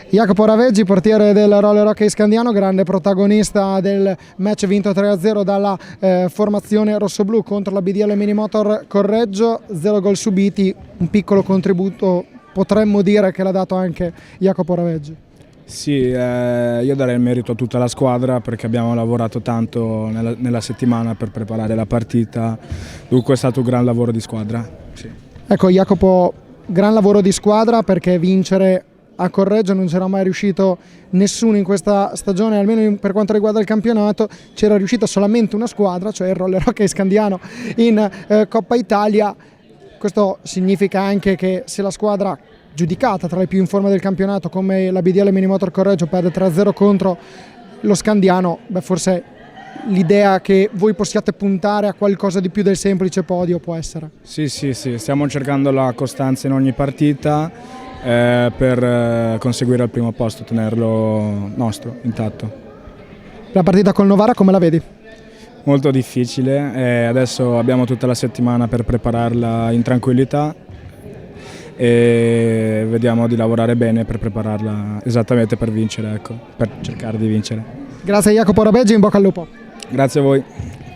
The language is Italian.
Jacopo Raveggi, portiere del Roller Hockey Scandiano, grande protagonista del match vinto 3-0 dalla formazione rossoblù contro la BDL Minimotor Correggio, 0 gol subiti, un piccolo contributo potremmo dire che l'ha dato anche Jacopo Raveggi. Sì, io darei il merito a tutta la squadra perché abbiamo lavorato tanto nella settimana per preparare la partita, dunque è stato un gran lavoro di squadra. Sì. Ecco Jacopo, gran lavoro di squadra perché vincere a Correggio non c'era mai riuscito nessuno in questa stagione, almeno per quanto riguarda il campionato c'era riuscita solamente una squadra, cioè il Roller Hockey Scandiano in Coppa Italia. Questo significa anche che se la squadra giudicata tra le più in forma del campionato come la BDL Minimotor Correggio perde 3-0 contro lo Scandiano, forse l'idea che voi possiate puntare a qualcosa di più del semplice podio può essere. Sì, stiamo cercando la costanza in ogni partita per conseguire il primo posto, tenerlo nostro, intatto. La partita col Novara come la vedi? Molto difficile, adesso abbiamo tutta la settimana per prepararla in tranquillità e vediamo di lavorare bene per prepararla esattamente per vincere, ecco, per cercare di vincere. Grazie a Jacopo Raveggi, in bocca al lupo. Grazie a voi.